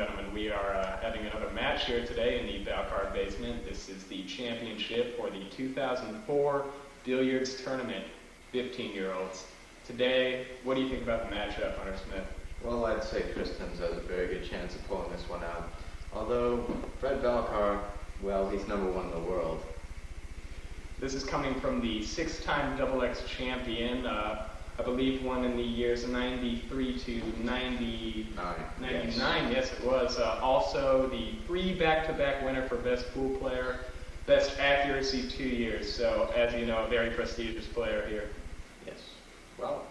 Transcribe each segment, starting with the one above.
gentlemen, we are having another match here today in the Balcar basement. This is the championship for the 2004 Billiards Tournament, 15-year-olds. Today, what do you think about the matchup, Hunter Smith? Well, I'd say Chris Tencza has a very good chance of pulling this one out. Although, Fred Balcar, well, he's number one in the world. This is coming from the six-time XX champion, I believe won in the years 93 to 99, yes it was. Also the three back-to-back winner for best pool player, best accuracy 2 years. So, as you know, a very prestigious player here. Yes. Well,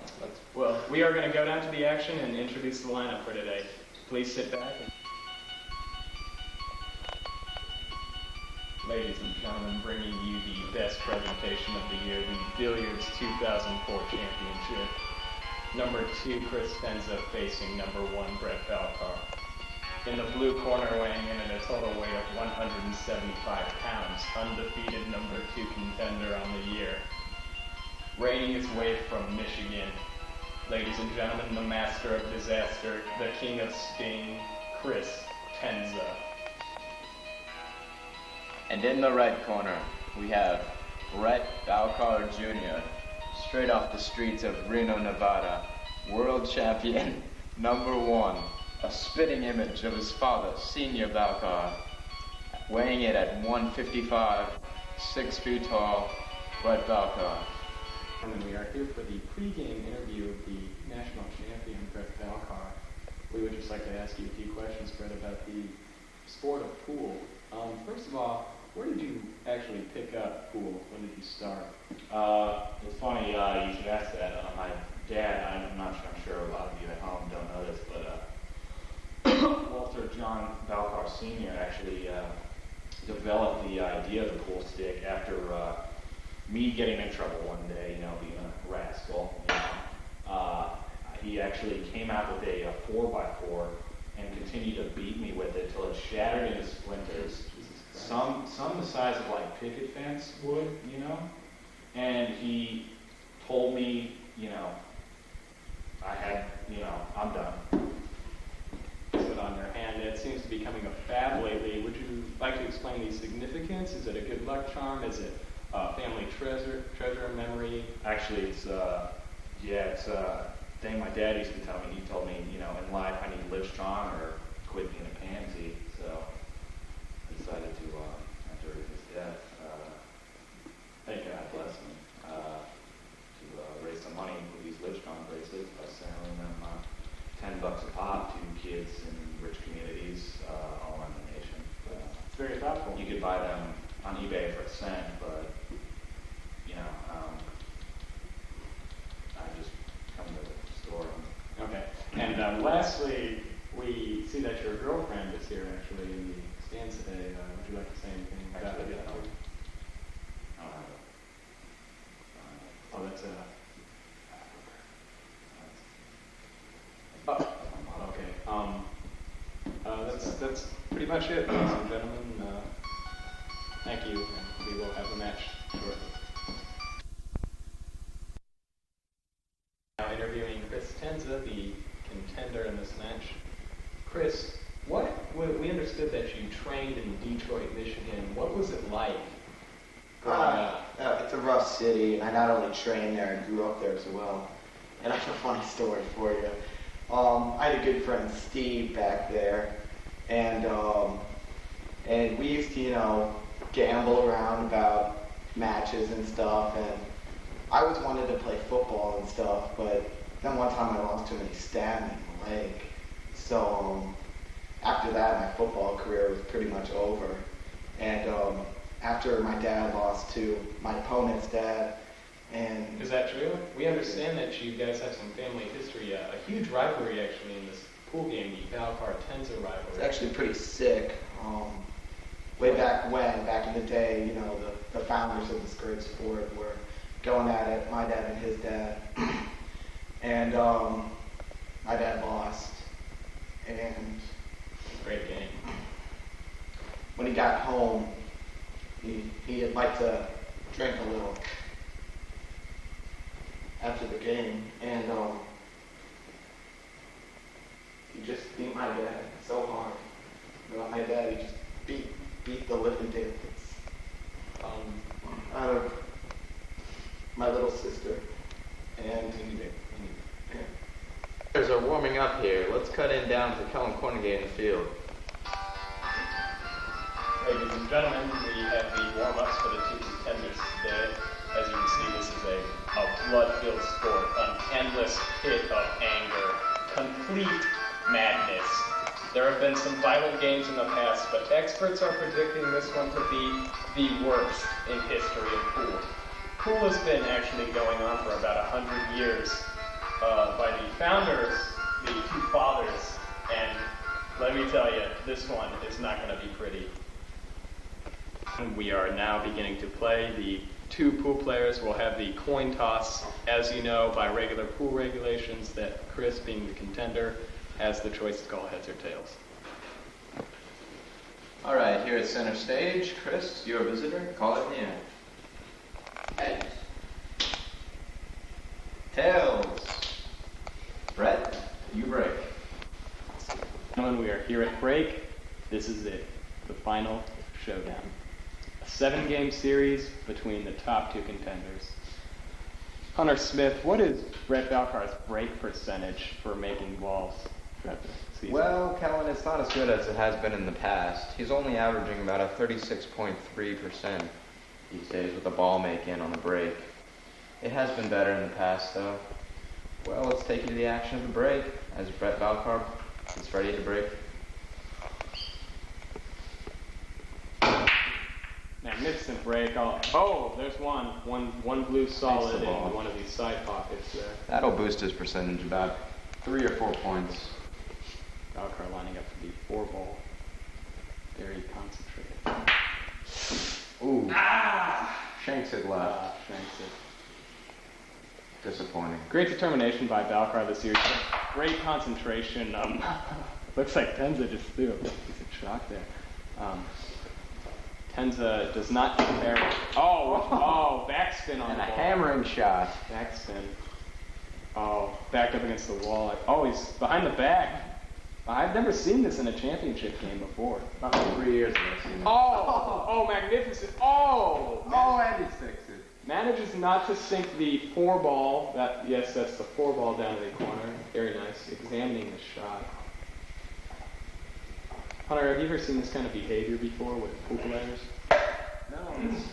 we are going to go down to the action and introduce the lineup for today. Please sit back. Ladies and gentlemen, bringing you the best presentation of the year, the Billiards 2004 Championship. Number 2, Chris Tencza facing number 1, Brett Balcar. In the blue corner, weighing in at a total weight of 175 pounds, undefeated number 2 contender on the year. Reigning his way from Michigan. Ladies and gentlemen, the master of disaster, the king of sting, Chris Tencza. And in the red corner, we have Brett Balcar Jr., straight off the streets of Reno, Nevada, world champion, number 1, a spitting image of his father, Senior Balcar, weighing it at 155, 6 feet tall, Brett Balcar. And we are here for the pregame interview of the national champion, Brett Balcar. We would just like to ask you a few questions, Brett, about the sport of pool. First of all, where did you actually pick up pool? When did you start? It's funny you should ask that. My dad, I'm sure a lot of you at home don't know this, but Walter John Balcar Sr. actually developed the idea of the pool stick after me getting in trouble one day, being a rascal. He actually came out with a 4x4 and continued to beat me with it till it shattered into splinters. Some the size of like picket fence wood, and he told me, I'm done. Put on your hand. It seems to be becoming a fad lately. Would you like to explain the significance? Is it a good luck charm? Is it a family treasure, memory? Actually, it's a thing my dad used to tell me. He told me, in life I need to live strong or quit being a pansy. So I decided to, after his death, thank God bless him, to raise some money for these Livestrong bracelets by selling them $10 a pop to kids in rich communities all around the nation. It's very thoughtful. You could buy them on eBay for $1, but I just come to the store. Okay. And lastly, we see that your girlfriend is here actually in the stands today. Would you like to say anything about it? I don't have Oh, that's okay. That's pretty much it, ladies and gentlemen. Thank you, and we will have a match shortly. Now interviewing Chris Tencza, the contender in this match. Chris, we understood that you trained in Detroit, Michigan. What was it like growing up? It's a rough city, and I not only trained there, I grew up there as well. And I have a funny story for you. I had a good friend, Steve, back there, and we used to, gamble around about matches and stuff, and I always wanted to play football and stuff, but then one time I lost too many stamina in my leg. So after that, my football career was pretty much over. And after my dad lost to my opponent's dad, and... Is that true? We understand that you guys have some family history, a huge rivalry actually in this pool game, the Balcar-Tencza rivalry. It's actually pretty sick. Way back in the day, the founders of this great sport were going at it, my dad and his dad. And my dad lost. And great game. When he got home, he'd like to drink a little after the game, and he just beat my dad so hard. My daddy just beat the living daylights out of my little sister. And Players are warming up here. Let's cut in down to Kellen Cornegay in the field. Ladies and gentlemen, we have the warm-ups for the two contenders today. As you can see, this is a blood-filled sport, an endless pit of anger, complete madness. There have been some violent games in the past, but experts are predicting this one to be the worst in history of pool. Pool has been actually going on for about 100 years by the founders, the two fathers, and let me tell you, this one is not going to be pretty. We are now beginning to play. The two pool players will have the coin toss. As you know, by regular pool regulations, that Chris, being the contender, has the choice to call heads or tails. All right, here at center stage, Chris, your visitor, call it in the air. Heads. Tails. Brett, you break. Gentlemen, we are here at break. This is it, the final showdown. A 7-game series between the top two contenders. Hunter Smith, what is Brett Balcar's break percentage for making balls throughout the season? Well, Kellen, it's not as good as it has been in the past. He's only averaging about a 36.3% these days with the ball making on the break. It has been better in the past, though. Well, let's take you to the action of the break as Brett Balcar is ready to break. Magnificent break. Oh, there's one blue solid in one of these side pockets there. That'll boost his percentage about 3 or 4 points. Balcar lining up for the 4-ball. Very concentrated. Ooh. Shanks it left. Shanks it. Disappointing. Great determination by Balcar this year. Great concentration. Looks like Tencza just threw a decent shot there. Tencza does not compare. Oh, backspin on And the a ball. hammering shot. Backspin. Oh, backed up against the wall. Oh, he's behind the back. I've never seen this in a championship game before. About 3 years ago I've seen it. Oh, magnificent. And he sticks it. Manages not to sink the 4-ball. That's the 4-ball down to the corner. Very nice. Examining the shot. Hunter, have you ever seen this kind of behavior before with pool players? No, it's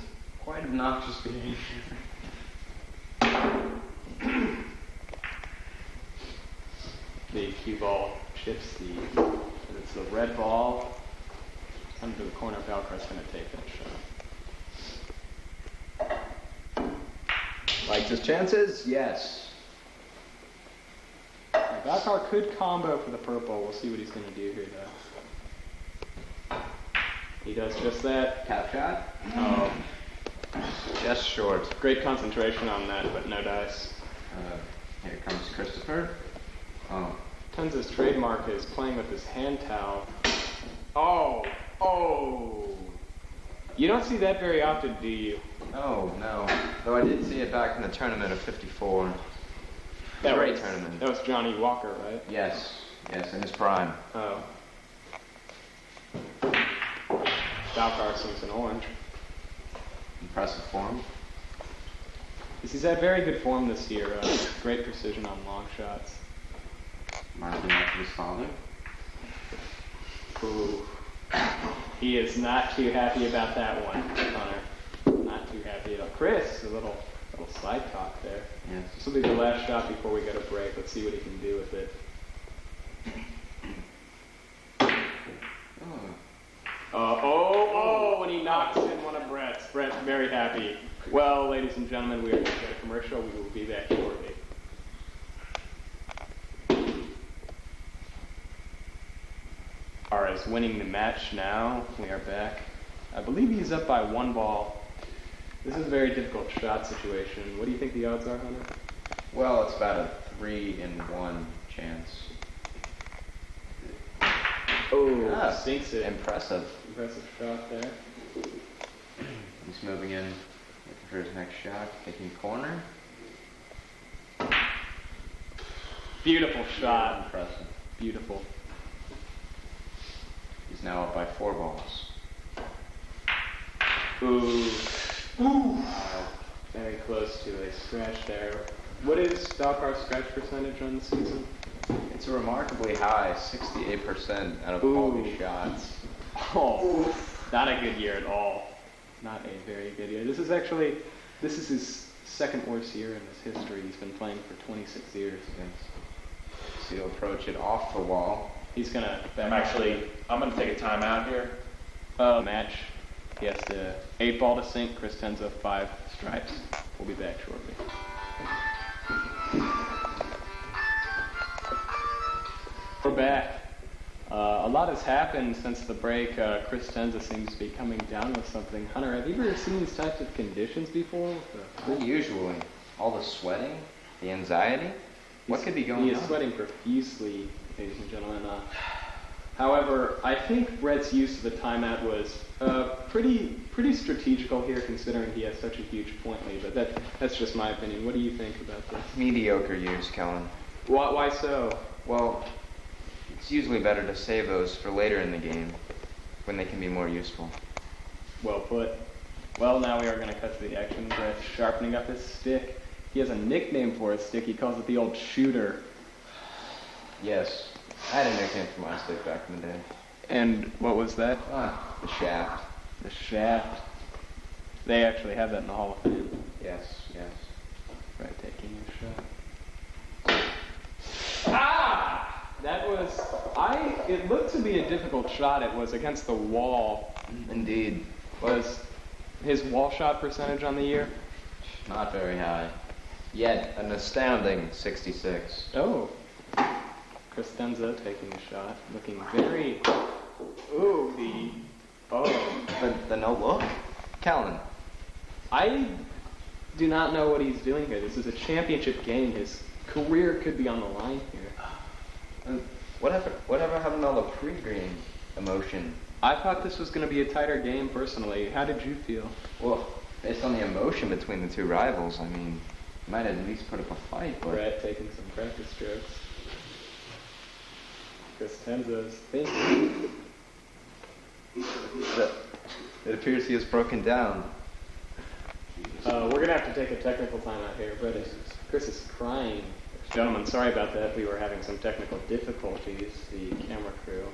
quite obnoxious behavior. The cue ball chips it's the red ball. Under the corner, Balcar's going to take that shot. Likes his chances? Yes. Balcar could combo for the purple. We'll see what he's going to do here, though. He does just that. Tap shot? Oh, Just short. great concentration on that, but no dice. Here comes Christopher. Oh. Tenza's trademark is playing with his hand towel. Oh. You don't see that very often, do you? Oh, no. Though I did see it back in the tournament of 54. Great tournament. That was Johnny Walker, right? Yes, in his prime. Oh. Balcar seems an orange. Impressive form. He's had very good form this year. Great precision on long shots. Marking up his father. Ooh. He is not too happy about that one, Hunter. Not too happy at all. Chris, a little side talk there. Yes. This will be the last shot before we go to break. Let's see what he can do with it. And he knocks in one of Brett's. Brett's very happy. Well, ladies and gentlemen, we are going to get a commercial. We will be back shortly. Is winning the match now. We are back. I believe he's up by 1 ball. This is a very difficult shot situation. What do you think the odds are, Hunter? Well, it's about a 3 in 1 chance. Oh, sinks it. Impressive. Impressive shot there. He's moving in, looking for his next shot, taking corner. Beautiful shot. Impressive. Beautiful. now up by 4 balls. Ooh. Ooh. Very close to a scratch there. What is Balcar's scratch percentage on the season? It's a remarkably high 68% out of Ooh. all these shots. Oh, not a good year at all. Not a very good year. This is his second worst year in his history. He's been playing for 26 years. So he'll approach it off the wall. He's gonna. I'm gonna take a timeout here. Match. He has to 8 ball to sink. Chris Tencza 5 stripes. We'll be back shortly. We're back. A lot has happened since the break. Chris Tencza seems to be coming down with something. Hunter, have you ever seen these types of conditions before? Usually, all the sweating, the anxiety. What could be going on? He is sweating profusely, ladies and gentlemen. However, I think Brett's use of the timeout was pretty strategical here, considering he has such a huge point lead. But that's just my opinion. What do you think about this? Mediocre use, Kellen. Why so? Well, it's usually better to save those for later in the game, when they can be more useful. Well put. Well, now we are going to cut to the action. Brett's sharpening up his stick. He has a nickname for his stick. He calls it the old shooter. Yes, I had a nickname for my stick back in the day. And what was that? The shaft. The shaft. They actually have that in the Hall of Fame. Yes. Brett taking a shot. Ah! That was... It looked to be a difficult shot. It was against the wall. Indeed. Was his wall shot percentage on the year? Not very high. Yet, an astounding 66. Oh. Chris Tencza taking a shot. Looking very... Ooh, The no look? Kellen. I do not know what he's doing here. This is a championship game. His career could be on the line here. Whatever happened to all the pre-game emotion? I thought this was going to be a tighter game, personally. How did you feel? Well, based on the emotion between the two rivals, I mean, might at least put up a fight, but... Brett taking some practice strokes. Chris Tencza's thinking. It appears he has broken down. We're going to have to take a technical timeout here. Chris is crying. Gentlemen, sorry about that. We were having some technical difficulties, the camera crew.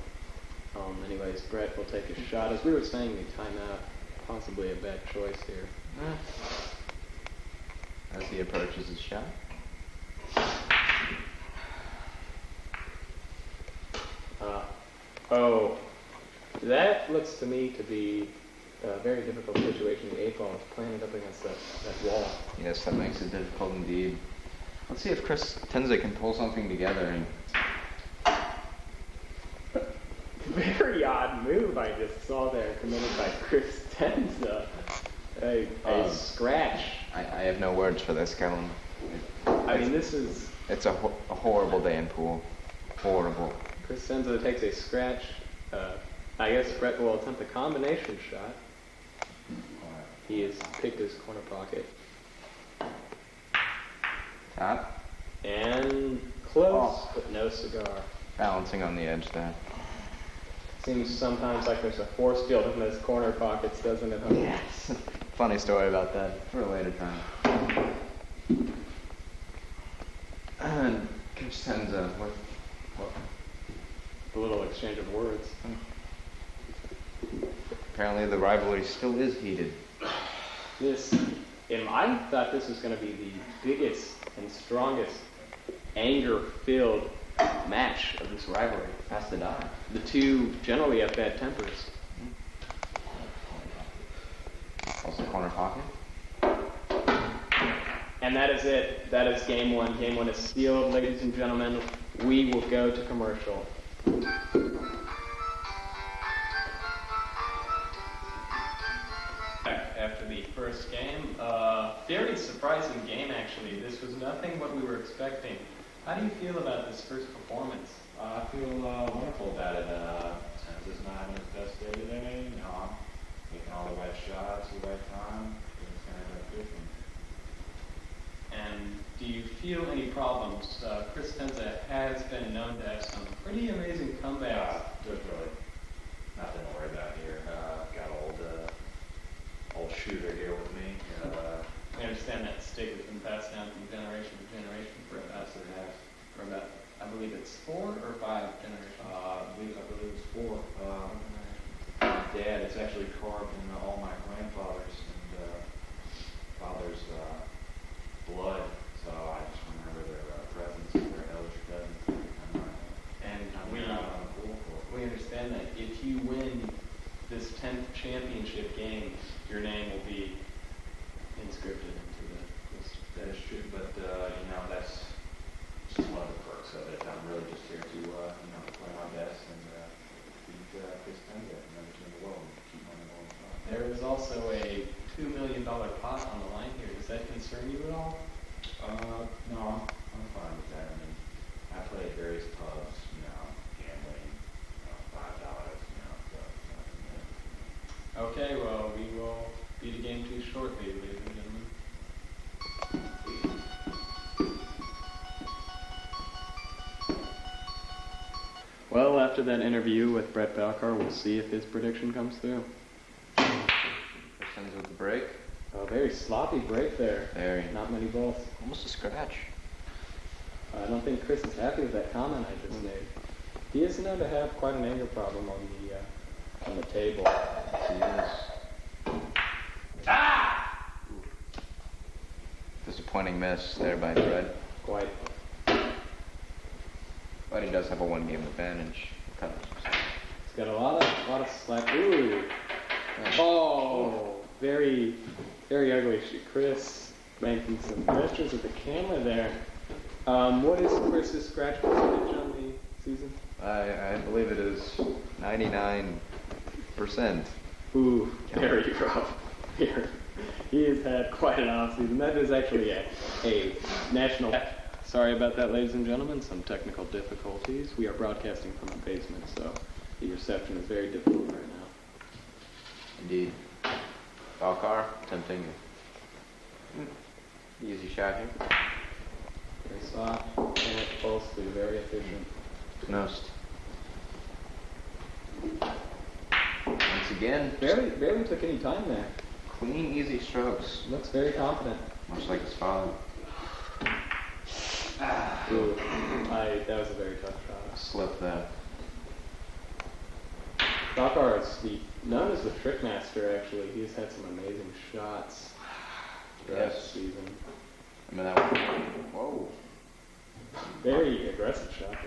Anyways, Brett will take a shot. As we were saying, the timeout, possibly a bad choice here. As he approaches his shot. That looks to me to be a very difficult situation. The 8 ball is planted up against that wall. Yes, that makes it difficult indeed. Let's see if Chris Tencza can pull something together and... Very odd move I just saw there committed by Chris Tencza. A scratch. I have no words for this, Kellen. I mean, this is... It's a horrible day in pool. Horrible. Chris Tencza takes a scratch. I guess Brett will attempt a combination shot. He has picked his corner pocket. Tap. And close, but no cigar. Balancing on the edge there. Seems sometimes like there's a force field in those corner pockets, doesn't it, Hunter? Yes. Funny story about that for a later time. And Chris Tencza, what? A little exchange of words. Apparently the rivalry still is heated. I thought this was going to be the biggest and strongest anger-filled match of this rivalry. Has to die. The two generally have bad tempers. Also corner pocket. And that is it. That is game one. Game one is sealed, ladies and gentlemen. We will go to commercial. After the first game, very surprising game actually. This was nothing what we were expecting. How do you feel about this first performance? I feel wonderful about it. Tencza's not having his best day today. Making all the right shots, the right time. It's going to end up good for me. And do you feel any problems? Chris Tencza has been known to have some pretty amazing comebacks. There's really nothing shooter here with me. I understand that stick has been passed down from generation to generation for about, That's what it has. I believe it's 4 or 5 generations. I believe it's 4. My dad, it's actually carved in all my grandfathers and father's blood. So I just remember their presence, their elder presence. And I'm we, not on the pool for it. we understand that if you win this 10th championship game, your name will be inscripted into the list. That is true, but that's just one of the perks of it. I'm really just here to play my best and beat Chris Tencza and other team in the world and keep my name on top. There is also a $2 million pot on the line here. Does that concern you at all? No, I'm fine with that. I mean, I play at various pubs, gambling, $5, so nothing. Okay, well, we will be the game too shortly, ladies and gentlemen. Well, after that interview with Brett Balcar, we'll see if his prediction comes through. Tencza with the break. A very sloppy break there. Very. Not many balls. Almost a scratch. I don't think Chris is happy with that comment I just made. He is known to have quite an anger problem on the table. He is. Disappointing miss there by Fred. Quite. But he does have a 1-game advantage. He's got a lot of slack. Ooh. Oh, very, very ugly. Chris making some gestures with the camera there. What is Chris's scratch percentage on the season? I believe it is 99%. Ooh, very rough here. He has had quite an off-season. That is actually a national... Sorry about that, ladies and gentlemen. Some technical difficulties. We are broadcasting from a basement, so the reception is very difficult right now. Indeed. Balcar, tempting. Easy shot here. Very soft, and closely, very efficient. Most. Once again, Barely took any time there. clean, easy strokes. Looks very confident. Much like his father. Ooh, that was a very tough shot. Slip that. Balcar is known as the trick master, actually. He's had some amazing shots throughout the Yes. season. Remember that one? Whoa. Very aggressive shot.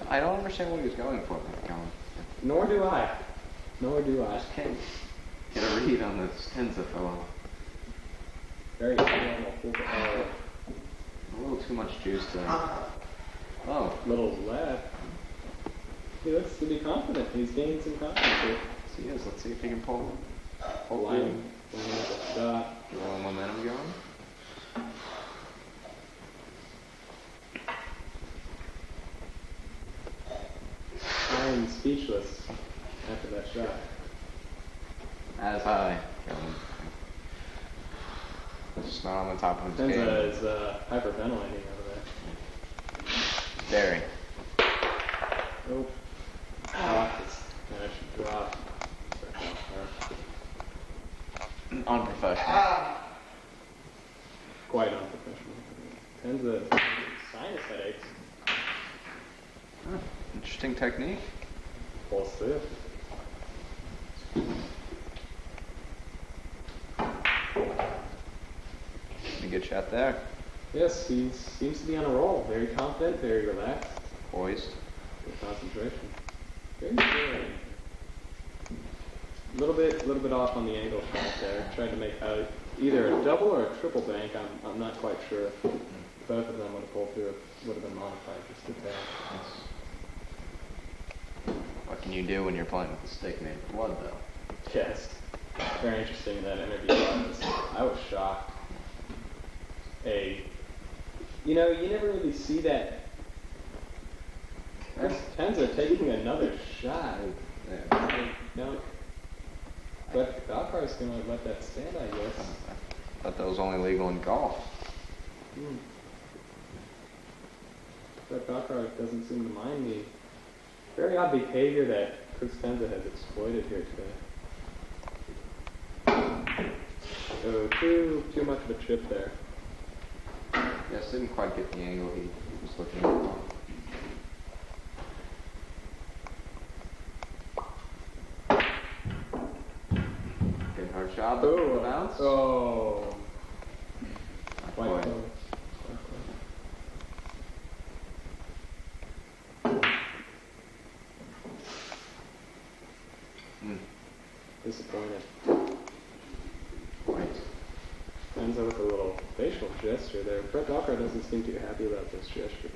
I don't understand what he was going for. Nor do I. Just can't get a read on this Tencza fellow. Very normal. A little too much juice there. Oh, Little left. He looks to be confident. He's gained some confidence here. yes he is. Let's see if he can pull Lining up the shot. a little momentum going. I'm speechless after that shot. As high. Just not on the top of his game. Tencza is hyperventilating over there. Very. Nope. That should drop. Unprofessional. Quite unprofessional. Tencza sinus headaches. Interesting technique. Pulls through. A good shot there. Yes, he seems to be on a roll. Very confident, very relaxed. Poised. Good concentration. Very good. A little bit off on the angle shot there. Tried to make either a double or a triple bank. I'm not quite sure. Both of them would have pulled through. It would have been modified just a tad. What can you do when you're playing with a stick made of blood, though? Yes. Very interesting in that interview. I was shocked. You never really see that. Chris Tencza taking another shot. No. But Balcar's going to let that stand, I guess. I thought that was only legal in golf. But Balcar doesn't seem to mind the very odd behavior that Chris Tencza has exploited here today. Oh, too much of a chip there. Yes, didn't quite get the angle he was looking for. Good hard shot. Oh, Bounce. oh. Not Quite quite. close. Hmm. Disappointed. Quite. Tencza with a little facial gesture there. Brett Balcar doesn't seem too happy about those gestures.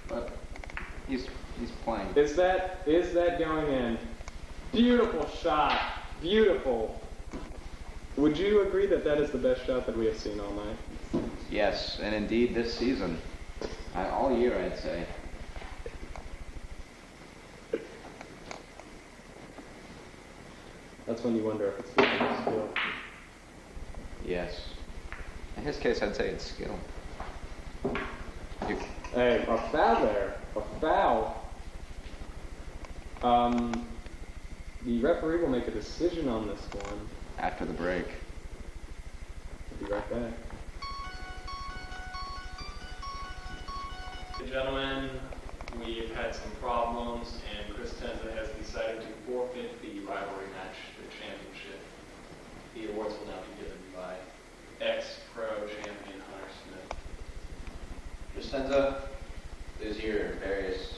But he's playing. Is that going in? Beautiful shot. Beautiful. Would you agree that that is the best shot that we have seen all night? Yes, and indeed this season. All year, I'd say. That's when you wonder if it's the skill. Yes. In his case, I'd say it's skill. Hey, a foul there. A foul. The referee will make a decision on this one. After the break. We'll be right back. Gentlemen, we've had some problems, and Chris Tencza has decided to forfeit the rivalry match, the championship. The awards will now be given by ex-pro champion Hunter Smith. Tencza, those are your various